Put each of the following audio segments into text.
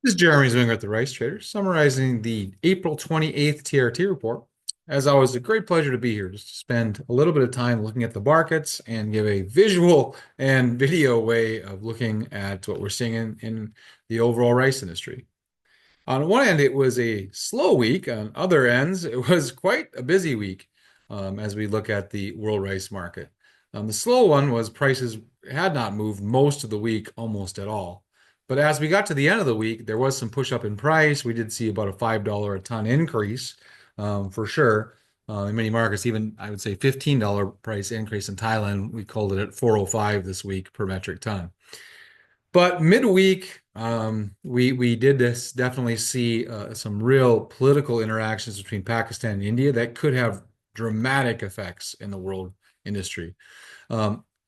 This is Jeremy Zwinger at the Rice Trader, summarizing the April 28th TRT report. As always, a great pleasure to be here, just to spend a little bit of time looking at the markets and give a visual and video way of looking at what we're seeing in the overall rice industry. On one end, it was a slow week. On other ends, it was quite a busy week as we look at the world rice market. The slow one was prices had not moved most of the week, almost at all. But as we got to the end of the week, there was some push up in price. We did see about a $5 a ton increase for sure. In many markets, even I would say $15 price increase in Thailand. We called it at 405 this week per metric ton. But midweek, we did this definitely see some real political interactions between Pakistan and India that could have dramatic effects in the world industry.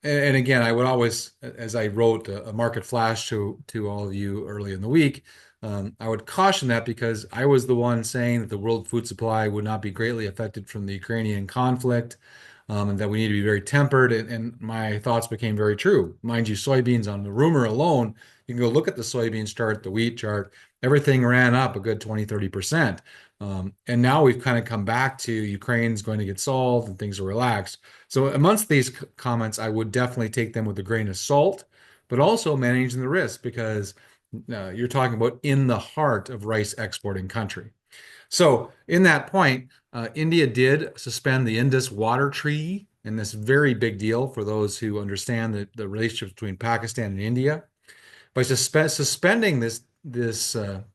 And again, I would always, as I wrote a market flash to all of you early in the week, I would caution that because I was the one saying that the world food supply would not be greatly affected from the Ukrainian conflict, and that we need to be very tempered. And my thoughts became very true. Mind you, soybeans on the rumor alone, you can go look at the soybeans chart, the wheat chart, everything ran up a good 20, 30%. And now we've kind of come back to Ukraine's going to get solved and things are relaxed. So amongst these comments, I would definitely take them with a grain of salt, but also managing the risk because you're talking about in the heart of rice exporting country. So in that point, India did suspend the Indus Water Treaty, and this very big deal for those who understand the relationship between Pakistan and India. By suspending this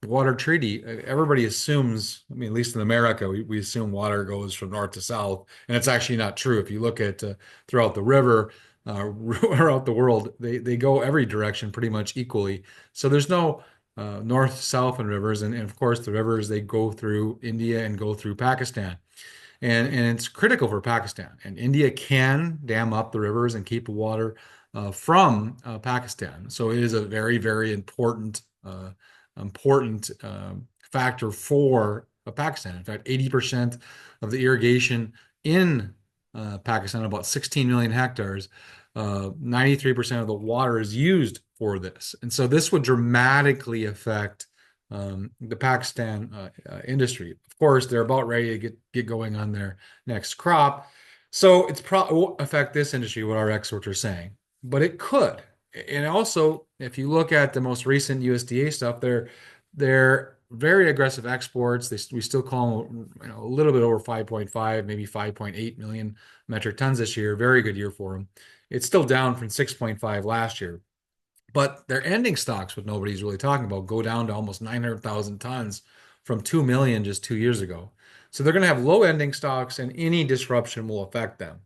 water treaty, everybody assumes, I mean, at least in America, we assume water goes from north to south, and it's actually not true. If you look at throughout the river, throughout the world, they go every direction pretty much equally. So there's no north, south, and rivers, and of course the rivers they go through India and go through Pakistan, and it's critical for Pakistan. And India can dam up the rivers and keep the water from Pakistan. So it is a very, very important factor for Pakistan. In fact, 80% of the irrigation in Pakistan, about 16 million hectares, 93% of the water is used for this. And so this would dramatically affect the Pakistan industry. Of course, they're about ready to get going on their next crop. So it's probably won't affect this industry, what our experts are saying, but it could. And also, if you look at the most recent USDA stuff, they're very aggressive exports. We still call them, a little bit over 5.5, maybe 5.8 million metric tons this year. Very good year for them. It's still down from 6.5 last year. But their ending stocks, what nobody's really talking about, go down to almost 900,000 tons from 2 million just 2 years ago. So they're going to have low ending stocks, and any disruption will affect them.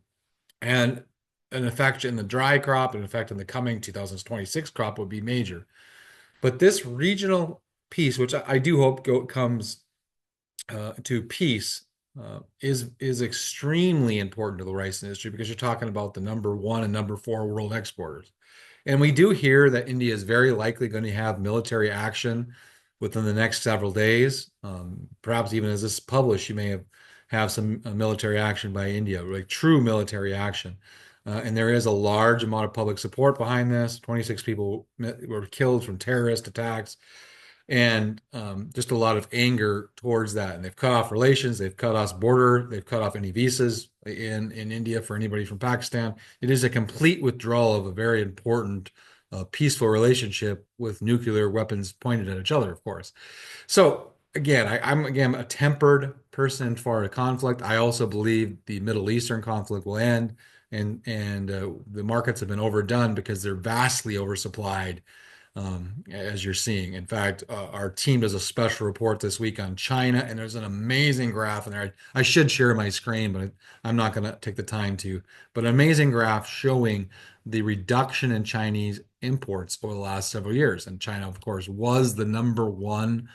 And an effect in the dry crop, an effect in the coming 2026 crop would be major. But this regional piece, which I do hope comes to peace, is extremely important to the rice industry because you're talking about the number one and number four world exporters. And we do hear that India is very likely going to have military action within the next several days. Perhaps even as this is published, you may have some military action by India, like true military action. And there is a large amount of public support behind this. 26 people were killed from terrorist attacks, and just a lot of anger towards that. And they've cut off relations, they've cut off border, they've cut off any visas in India for anybody from Pakistan. It is a complete withdrawal of a very important peaceful relationship with nuclear weapons pointed at each other, of course. So again, I'm again a tempered person for a conflict. I also believe the Middle Eastern conflict will end, and the markets have been overdone because they're vastly oversupplied, as you're seeing. In fact, our team does a special report this week on China, and there's an amazing graph in there. I should share my screen, but I'm not going to take the time to. But an amazing graph showing the reduction in Chinese imports over the last several years. And China, of course, was the number one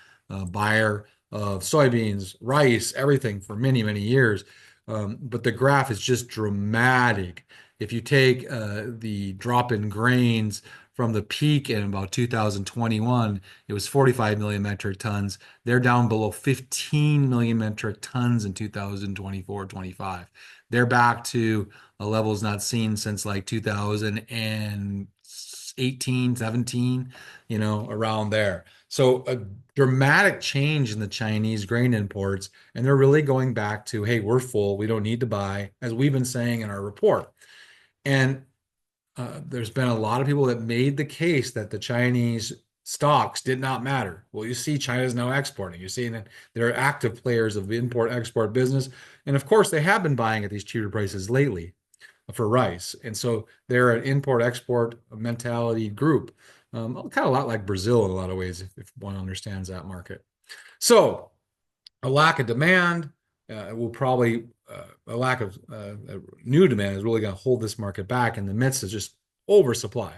buyer of soybeans, rice, everything for many, many years. But the graph is just dramatic. If you take the drop in grains from the peak in about 2021, it was 45 million metric tons. They're down below 15 million metric tons in 2024-25. They're back to levels not seen since like 2007 18, 17, around there. So a dramatic change in the Chinese grain imports, and they're really going back to, hey, we're full, we don't need to buy, as we've been saying in our report. And there's been a lot of people that made the case that the Chinese stocks did not matter. Well, you see, China's now exporting. You're seeing that they're active players of import-export business. And of course, they have been buying at these cheaper prices lately for rice. And so they're an import-export mentality group, kind of a lot like Brazil in a lot of ways, if one understands that market. So a lack of demand will probably a lack of new demand is really going to hold this market back in the midst of just oversupply.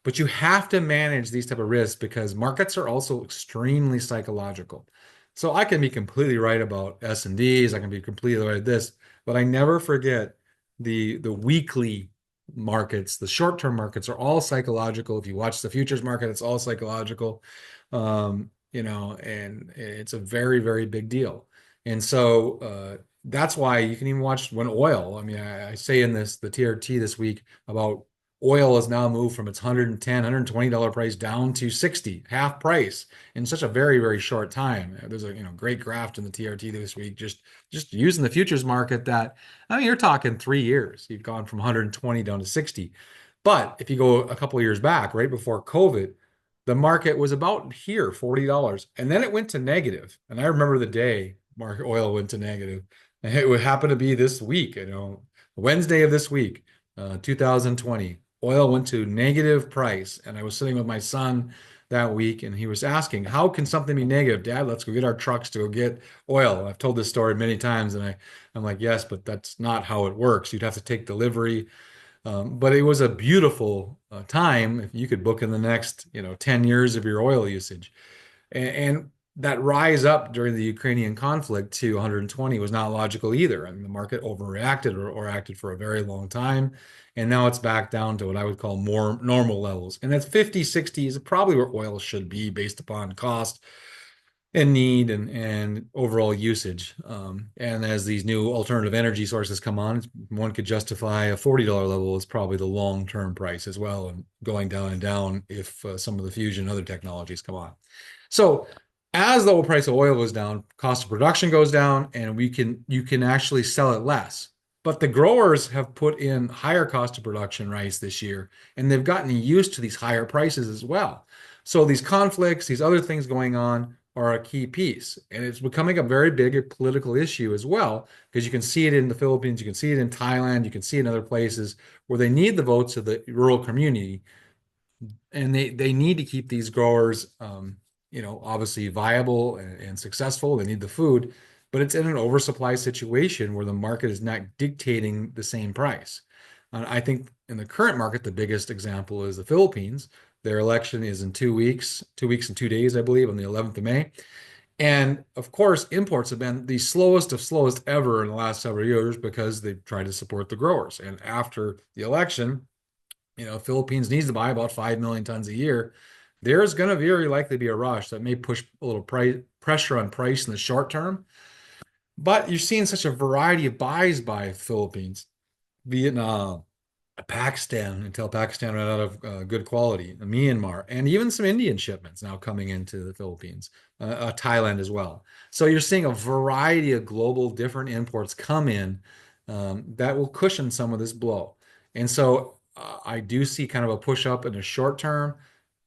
But you have to manage these type of risks because markets are also extremely psychological. So I can be completely right about S&Ds, I can be completely right at this, but I never forget the weekly markets, the short-term markets are all psychological. If you watch the futures market, it's all psychological. And it's a very, very big deal. And so that's why you can even watch when oil. I mean, I say in the TRT this week about oil has now moved from its 110, $120 price down to 60, half price in such a very, very short time. There's a great graph in the TRT this week, just using the futures market that, I mean, you're talking 3 years. You've gone from 120 down to 60. But if you go a couple of years back, right before COVID, the market was about here, $40. And then it went to negative. And I remember the day market oil went to negative. And it would happen to be this week, Wednesday of this week, 2020. Oil went to negative price. And I was sitting with my son that week and he was asking, how can something be negative? Dad, let's go get our trucks to go get oil. I've told this story many times and I'm like, yes, but that's not how it works. You'd have to take delivery. But it was a beautiful time if you could book in the next, 10 years of your oil usage. And that rise up during the Ukrainian conflict to 120 was not logical either. I mean, the market overreacted or acted for a very long time. And now it's back down to what I would call more normal levels. And that's 50, 60 is probably where oil should be based upon cost and need and overall usage. And as these new alternative energy sources come on, one could justify a $40 level is probably the long-term price as well, and going down and down if some of the fusion and other technologies come on. So as the price of oil goes down, cost of production goes down, and you can actually sell it less. But the growers have put in higher cost of production rice this year, and they've gotten used to these higher prices as well. So these conflicts, these other things going on are a key piece. And it's becoming a very big political issue as well, because you can see it in the Philippines, you can see it in Thailand, you can see it in other places where they need the votes of the rural community and they need to keep these growers obviously viable and successful. They need the food, but it's in an oversupply situation where the market is not dictating the same price. I think in the current market, the biggest example is the Philippines. Their election is in 2 weeks, 2 weeks and 2 days, I believe, on the 11th of May. And of course, imports have been the slowest of slowest ever in the last several years because they've tried to support the growers. And after the election, Philippines needs to buy about 5 million tons a year. There's going to very likely be a rush that may push a little pressure on price in the short term. But you're seeing such a variety of buys by Philippines, Vietnam, Pakistan, until Pakistan ran out of good quality, Myanmar, and even some Indian shipments now coming into the Philippines, Thailand as well. So you're seeing a variety of global different imports come in that will cushion some of this blow. And so I do see kind of a push up in the short term,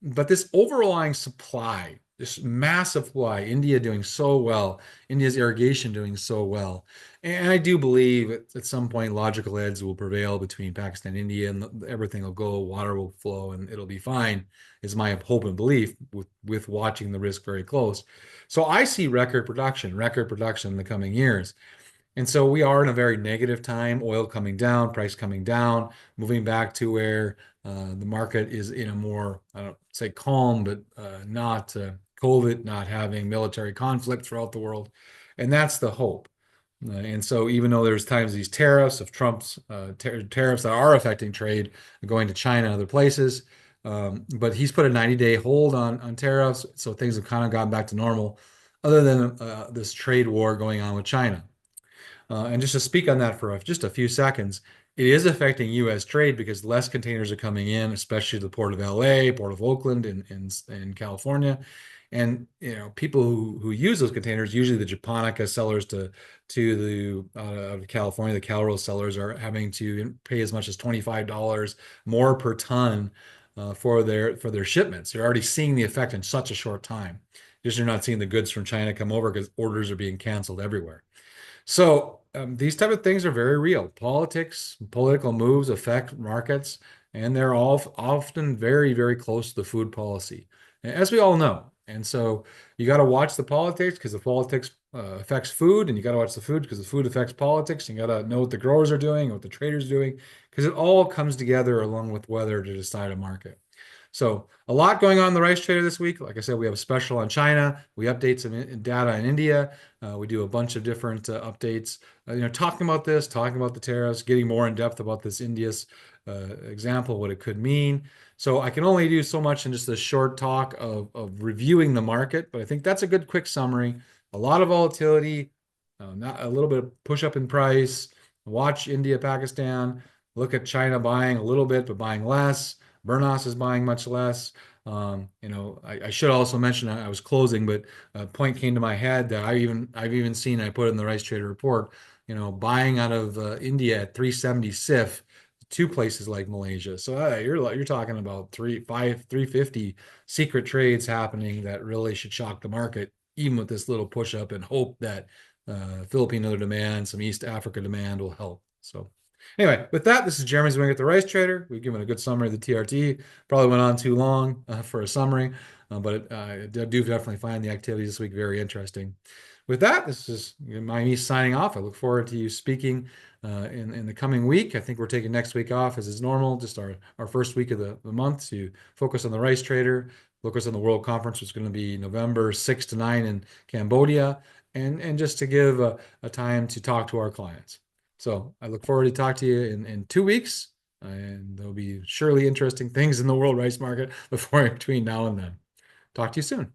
but this overlying supply, this massive supply, India doing so well, India's irrigation doing so well. And I do believe at some point logical heads will prevail between Pakistan and India and everything will go, water will flow and it'll be fine, is my hope and belief with watching the risk very close. So I see record production in the coming years. And so we are in a very negative time, oil coming down, price coming down, moving back to where the market is in a more, I don't say calm, but not COVID, not having military conflict throughout the world. And that's the hope. And so even though there's times these tariffs of Trump's tariffs that are affecting trade going to China and other places, but he's put a 90-day hold on tariffs. So things have kind of gone back to normal other than this trade war going on with China. And just to speak on that for just a few seconds, It is affecting U.S. trade because less containers are coming in, especially to the port of LA, port of Oakland in California. And people who use those containers, usually the Japonica sellers to the out of California, the Calrose sellers are having to pay as much as $25 more per ton for their shipments. They're already seeing the effect in such a short time. Just you're not seeing the goods from China come over because orders are being canceled everywhere. So these type of things are very real. Politics, political moves affect markets, and they're all often very, very close to the food policy, as we all know. And so you got to watch the politics because the politics affects food, and you got to watch the food because the food affects politics. You got to know what the growers are doing, what the traders are doing, because it all comes together along with weather to decide a market. So a lot going on in the rice trader this week. Like I said, we have a special on China. We update some data in India. We do a bunch of different updates, talking about this, talking about the tariffs, getting more in depth about this India's example, what it could mean. So I can only do so much in just a short talk of reviewing the market, but I think that's a good quick summary. A lot of volatility, not a little bit of push up in price. Watch India, Pakistan. Look at China buying a little bit, but buying less. Bernas is buying much less. I should also mention I was closing, but a point came to my head that I've even seen, I put in the Rice Trader report, buying out of India at 370 CIF, two places like Malaysia. So you're talking about 350 secret trades happening that really should shock the market, even with this little push up and hope that Filipino demand, some East Africa demand will help. So anyway, with that, this is Jeremy Zwing at the Rice Trader. We've given a good summary of the TRT. Probably went on too long for a summary, but I do definitely find the activities this week very interesting. With that, this is me signing off. I look forward to you speaking in the coming week. I think we're taking next week off as is normal, just our first week of the month to focus on the Rice Trader, focus on the World Conference, which is going to be November 6 to 9 in Cambodia, and just to give a time to talk to our clients. So I look forward to talk to you in 2 weeks, and there'll be surely interesting things in the world rice market before between now and then. Talk to you soon.